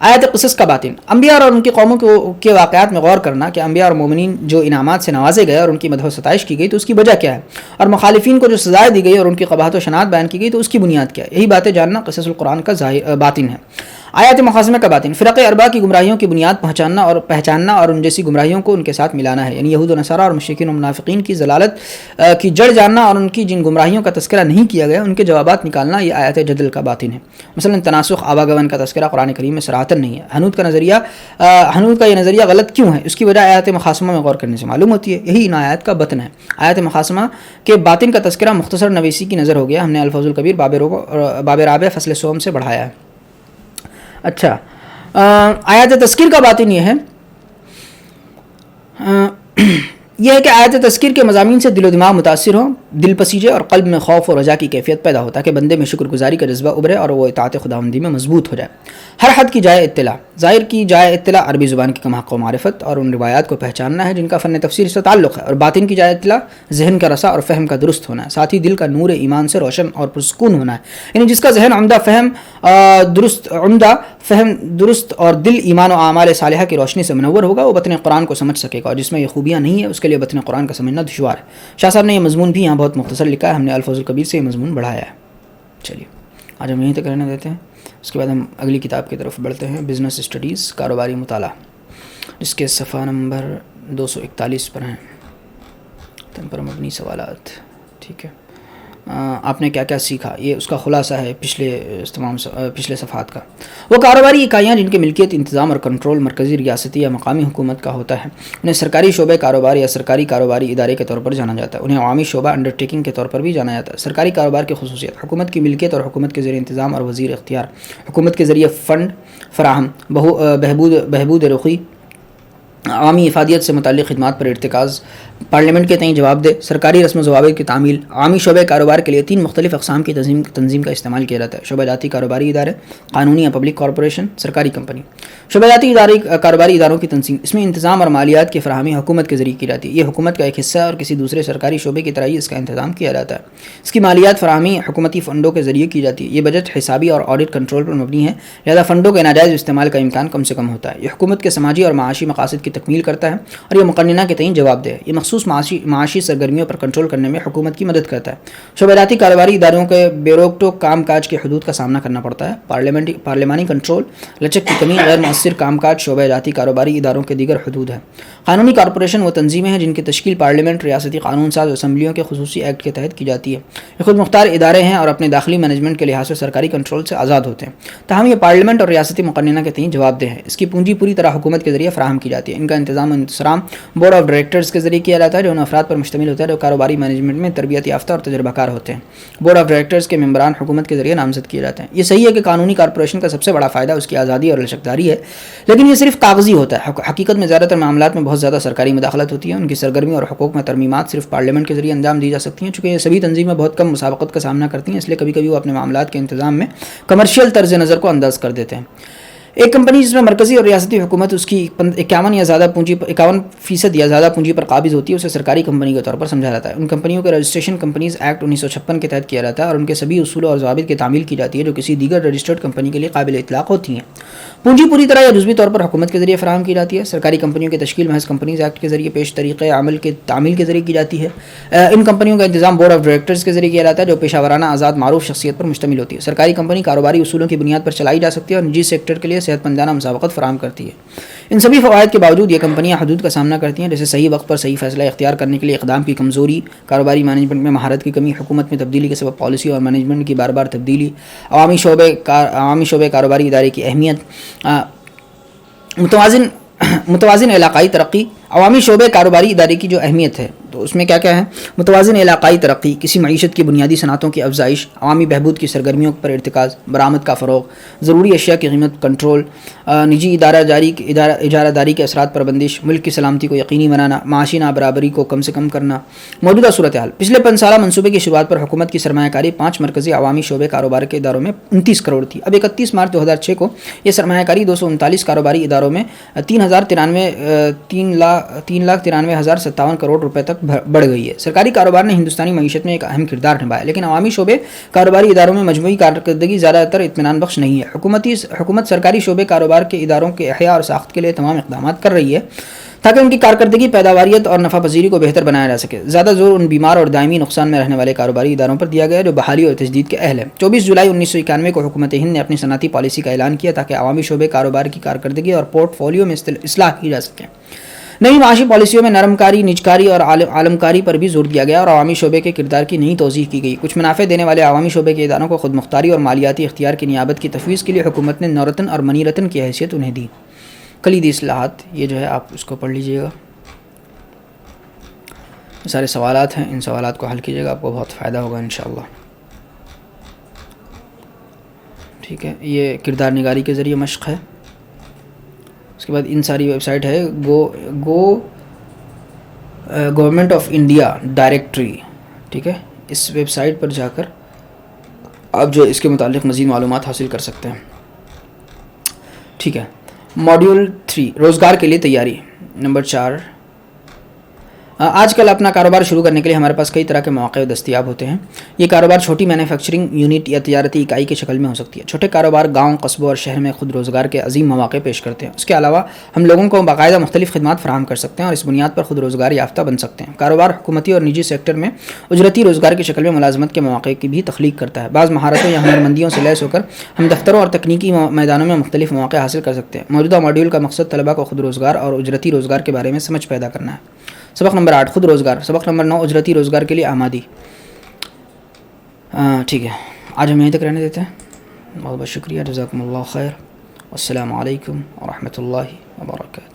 آیت قصص کا باطن: انبیاء اور ان کی قوموں کے واقعات میں غور کرنا کہ انبیاء اور مومنین جو انعامات سے نوازے گئے اور ان کی مدح و ستائش کی گئی تو اس کی وجہ کیا ہے، اور مخالفین کو جو سزائیں دی گئی اور ان کی قباحت و شناعت بیان کی گئی تو اس کی بنیاد کیا ہے. یہی باتیں جاننا قصص القرآن کا باطن ہے. آیات مخاصمہ کا باطن، فرق اربع کی گمراہیوں کی بنیاد پہچاننا اور ان جیسی گمراہیوں کو ان کے ساتھ ملانا ہے، یعنی یہود و نصارہ اور مشرکین و منافقین کی ضلالت کی جڑ جاننا اور ان کی جن گمراہیوں کا تذکرہ نہیں کیا گیا ان کے جوابات نکالنا، یہ آیات جدل کا باطن ہے۔ مثلا تناسخ، آواگمن کا تذکرہ قرآن کریم میں صراحتاً نہیں ہے۔ حنوت کا یہ نظریہ غلط کیوں ہے؟ اس کی وجہ آیات مخاصمہ میں غور کرنے سے معلوم ہوتی ہے، یہی ان آیات کا باطن ہے۔ آیات مخاصمہ کے باطن کا تذکرہ مختصر نویسی کی نظر ہو گیا، ہم نے الفوز الکبیر باب رابع فصل سوم سے بڑھایا ہے۔ اچھا، آیات تذکیر کا باطن یہ ہے کہ آیات تذکیر کے مضامین سے دل و دماغ متاثر ہوں، دل پسیجے اور قلب میں خوف و رجا کی کیفیت پیدا ہو، تاکہ بندے میں شکر گزاری کا جذبہ ابھرے اور وہ اطاعت خداوندی میں مضبوط ہو جائے۔ ہر حد کی جائے اطلاع، ظاہر کی جائے اطلاع عربی زبان کی کم حق و معرفت اور ان روایات کو پہچاننا ہے جن کا فن تفسیر سے تعلق ہے، اور باطن کی جائے اطلاع ذہن کا رسا اور فہم کا درست ہونا ہے، ساتھ ہی دل کا نور ایمان سے روشن اور پرسکون ہونا ہے، یعنی جس کا ذہن عمدہ فہم درست اور دل ایمان و اعمال صالحہ کی روشنی سے منور ہوگا، وہ بطن قرآن کو سمجھ سکے گا، اور جس میں یہ خوبیاں نہیں ہیں اس کے لیے بطن قرآن کا سمجھنا دشوار ہے۔ شاہ صاحب نے یہ مضمون بھی یہاں بہت مختصر لکھا ہے، ہم نے الفوز الکبیر سے یہ مضمون بڑھایا ہے۔ چلیے آج ہم یہیں تک رہنے دیتے ہیں، اس کے بعد ہم اگلی کتاب کی طرف بڑھتے ہیں، بزنس اسٹڈیز، کاروباری مطالعہ، جس کے صفحہ نمبر 241 پر ہیں، تن پر مبنی سوالات۔ ٹھیک ہے، آپ نے کیا کیا سیکھا، یہ اس کا خلاصہ ہے پچھلے صفحات کا۔ وہ کاروباری اکائیاں جن کی ملکیت، انتظام اور کنٹرول مرکزی، ریاستی یا مقامی حکومت کا ہوتا ہے، انہیں سرکاری شعبہ کاروبار یا سرکاری کاروباری ادارے کے طور پر جانا جاتا ہے۔ انہیں عوامی شعبہ انڈرٹیکنگ کے طور پر بھی جانا جاتا ہے۔ سرکاری کاروبار کی خصوصیت: حکومت کی ملکیت اور حکومت کے زیر انتظام اور وزیر اختیار، حکومت کے ذریعے فنڈ فراہم، بہبود رخی، عوامی افادیت سے متعلق خدمات پر ارتکاز، پارلیمنٹ کے تئیں جواب دہ، سرکاری رسم و ضوابط کی تعمیل۔ عوامی شعبہ کاروبار کے لیے 3 مختلف اقسام کی تنظیم کا استعمال کیا جاتا ہے: شعبہ جاتی کاروباری ادارے، قانونی یا پبلک کارپوریشن، سرکاری کمپنی۔ شعبہ جاتی کاروباری اداروں کی تنظیم، اس میں انتظام اور مالیات کی فراہمی حکومت کے ذریعے کی جاتی ہے۔ یہ حکومت کا ایک حصہ ہے اور کسی دوسرے سرکاری شعبے کی طرح ہی اس کا انتظام کیا جاتا ہے۔ اس کی مالیات فراہمی حکومتی فنڈوں کے ذریعے کی جاتی ہے۔ یہ بجٹ حسابی اور آڈٹ کنٹرول پر مبنی ہے، لہذا فنڈوں کے ناجائز استعمال کا امکان کم سے کم ہوتا ہے۔ یہ حکومت کے سماجی اور معاشی مقاصد کی تکمیل کرتا ہے اور یہ مقننہ کے تئیں جواب دہ ہے۔ یہ مخصوص معاشی سرگرمیوں پر کنٹرول کرنے میں حکومت کی مدد کرتا ہے۔ شعبہ جاتی کاروباری اداروں کے بے روک ٹوک کام کاج کے حدود کا سامنا کرنا پڑتا ہے۔ پارلیمانی کنٹرول، لچک کی کمی، غیر مؤثر کام کاج شعبہ جاتی کاروباری اداروں کے دیگر حدود ہیں۔ قانونی کارپوریشن وہ تنظیمیں ہیں جن کی تشکیل پارلیمنٹ، ریاستی قانون ساز اسمبلیوں کے خصوصی ایکٹ کے تحت کی جاتی ہے۔ یہ خود مختار ادارے ہیں اور اپنے داخلی مینجمنٹ کے لحاظ سے سرکاری کنٹرول سے آزاد ہوتے ہیں، تاہم یہ پارلیمنٹ اور ریاستی مقننہ کے تئیں جواب دہ ہیں۔ اس کی پونجی پوری طرح حکومت کے ذریعے فراہم کی جاتی ہے۔ ان کا انتظام و انتصرام بورڈ آف ڈائریکٹرز کے ذریعے کیا جاتا ہے، جو ان افراد پر مشتمل ہوتا ہے جو کاروباری مینجمنٹ میں تربیت یافتہ اور تجربہ کار ہوتے ہیں۔ بورڈ آف ڈائریکٹرز کے ممبران حکومت کے ذریعے نامزد کیے جاتے ہیں۔ یہ صحیح ہے کہ قانونی کارپوریشن کا سب سے بڑا فائدہ اس کی آزادی اور لچکداری ہے، لیکن یہ صرف کاغذی ہوتا ہے۔ حقیقت میں زیادہ تر معاملات میں بہت زیادہ سرکاری مداخلت ہوتی ہے۔ ان کی سرگرمی اور حقوق میں ترمیمات صرف پارلیمنٹ کے ذریعے انجام دی جا سکتی ہیں۔ چونکہ یہ سبھی تنظیمیں بہت کم مسابقت کا سامنا کرتی ہیں، اس لیے کبھی کبھی وہ اپنے معاملات کے انتظام میں کمرشل طرز نظر کو انداز کر دیتے ہیں۔ ایک کمپنی جس میں مرکزی اور ریاستی حکومت اس کی 51% یا زیادہ پونجی پر قابض ہوتی ہے، اسے سرکاری کمپنی کے طور پر سمجھا جاتا ہے۔ ان کمپنیوں کا رجسٹریشن کمپنیز ایکٹ 1956 کے تحت کیا جاتا ہے اور ان کے سبھی اصول اور ضوابط کی تعمیل کی جاتی ہے جو کسی دیگر رجسٹرڈ کمپنی کے لیے قابل اطلاق ہوتی ہیں۔ پونجی پوری طرح یا جزوی طور پر حکومت کے ذریعے فراہم کی جاتی ہے۔ سرکاری کمپنیوں کی تشکیل محض کمپنیز ایکٹ کے ذریعے پیش طریقۂ عمل کے تعمیل کے ذریعے کی جاتی ہے۔ ان کمپنیوں کا انتظام بورڈ آف ڈائریکٹرز کے ذریعے کیا جاتا ہے جو پیشہ ورانہ آزاد معروف شخصیت پر مشتمل ہوتی ہے۔ سرکاری کمپنی کاروباری اصولوں کی بنیاد پر چلائی جا سکتی ہے اور نجی سیکٹر کے لیے صحت مندانہ مسابقت فراہم کرتی ہے۔ ان سبھی فوائد کے باوجود یہ کمپنیاں حدود کا سامنا کرتی ہیں، جیسے صحیح وقت پر صحیح فیصلہ اختیار کرنے کے لیے اقدام کی کمزوری، کاروباری مینجمنٹ میں مہارت کی کمی، حکومت میں تبدیلی کے سبب پالیسی اور مینجمنٹ کی بار بار تبدیلی، عوامی شعبے کاروباری ادارے کی اہمیت، متوازن علاقائی ترقی۔ عوامی شعبے کاروباری ادارے کی جو اہمیت ہے تو اس میں کیا کیا ہے؟ متوازن علاقائی ترقی، کسی معیشت کی بنیادی صنعتوں کی افزائش، عوامی بہبود کی سرگرمیوں پر ارتکاز، برآمد کا فروغ، ضروری اشیاء کی قیمت کنٹرول، نجی اجارہ داری کے اثرات پر بندش، ملک کی سلامتی کو یقینی بنانا، معاشی نابرابری کو کم سے کم کرنا۔ موجودہ صورتحال: پچھلے 5 سالہ منصوبے کی شروعات پر حکومت کی سرمایہ کاری 5 مرکزی عوامی شعبے کاروبار کے اداروں میں 29 کروڑ تھی۔ اب 31 مارچ 2006 کو یہ سرمایہ کاری 239 کاروباری اداروں میں 3,93,057 کروڑ روپے تک بڑھ گئی ہے۔ سرکاری کاروبار نے ہندوستانی معیشت میں ایک اہم کردار نبھایا، لیکن عوامی شعبے کاروباری اداروں میں مجموعی کارکردگی زیادہ تر اطمینان بخش نہیں ہے۔ حکومت سرکاری شعبے کاروبار کے اداروں کے احیاء اور ساخت کے لیے تمام اقدامات کر رہی ہے، تاکہ ان کی کارکردگی، پیداواریت اور نفع پذیری کو بہتر بنایا جا سکے۔ زیادہ زور ان بیمار اور دائمی نقصان میں رہنے والے کاروباری اداروں پر دیا گیا جو بحالی اور تجدید کے اہل ہیں۔ 24 جولائی 1991 کو حکومت ہند نے اپنی صنعتی پالیسی کا اعلان کیا تاکہ عوامی شعبے کاروبار کی کارکردگی اور پورٹ فولیو میں اصلاح کی جا سکے۔ نئی معاشی پالیسیوں میں نرم کاری، نجکاری اور عالم کاری پر بھی زور دیا گیا اور عوامی شعبے کے کردار کی نئی توضیح کی گئی۔ کچھ منافع دینے والے عوامی شعبے کے اداروں کو خود مختاری اور مالیاتی اختیار کی نیابت کی تفویض کے لیے حکومت نے نورتن اور منی رتن کی حیثیت انہیں دی۔ کلیدی اصلاحات، یہ جو ہے آپ اس کو پڑھ لیجئے گا، سارے سوالات ہیں، ان سوالات کو حل کیجئے گا، آپ کو بہت فائدہ ہوگا انشاءاللہ۔ ٹھیک ہے، یہ کردار نگاری کے ذریعے مشق ہے۔ اس کے بعد ان ساری ویب سائٹ ہے گورنمنٹ آف انڈیا ڈائریکٹری، ٹھیک ہے، اس ویب سائٹ پر جا کر آپ جو اس کے متعلق مزید معلومات حاصل کر سکتے ہیں۔ ٹھیک ہے، ماڈیول 3 روزگار کے لیے تیاری، نمبر 4۔ آج کل اپنا کاروبار شروع کرنے کے لیے ہمارے پاس کئی طرح کے مواقع دستیاب ہوتے ہیں۔ یہ کاروبار چھوٹی مینوفیکچرنگ یونٹ یا تجارتی اکائی کی شکل میں ہو سکتی ہے۔ چھوٹے کاروبار گاؤں، قصبوں اور شہر میں خود روزگار کے عظیم مواقع پیش کرتے ہیں۔ اس کے علاوہ ہم لوگوں کو باقاعدہ مختلف خدمات فراہم کر سکتے ہیں اور اس بنیاد پر خود روزگار یافتہ بن سکتے ہیں۔ کاروبار حکومتی اور نجی سیکٹر میں اجرتی روزگار کی شکل میں ملازمت کے مواقع کی بھی تخلیق کرتا ہے۔ بعض مہارتوں یا ہنرمندیوں سے لیس ہو کر ہم دفتروں اور تکنیکی میدانوں میں مختلف مواقع حاصل کر سکتے ہیں۔ موجودہ ماڈیول کا مقصد طلباء کو خود روزگار اور اجرتی روزگار کے بارے میں سمجھ پیدا کرنا ہے۔ سبق نمبر 8 خود روزگار، سبق نمبر 9 اجرتی روزگار کے لیے آمادی۔ ٹھیک ہے، آج ہم یہیں تک رہنے دیتے ہیں۔ بہت بہت شکریہ، جزاکم اللہ خیر، والسلام علیکم ورحمۃ اللہ وبرکاتہ۔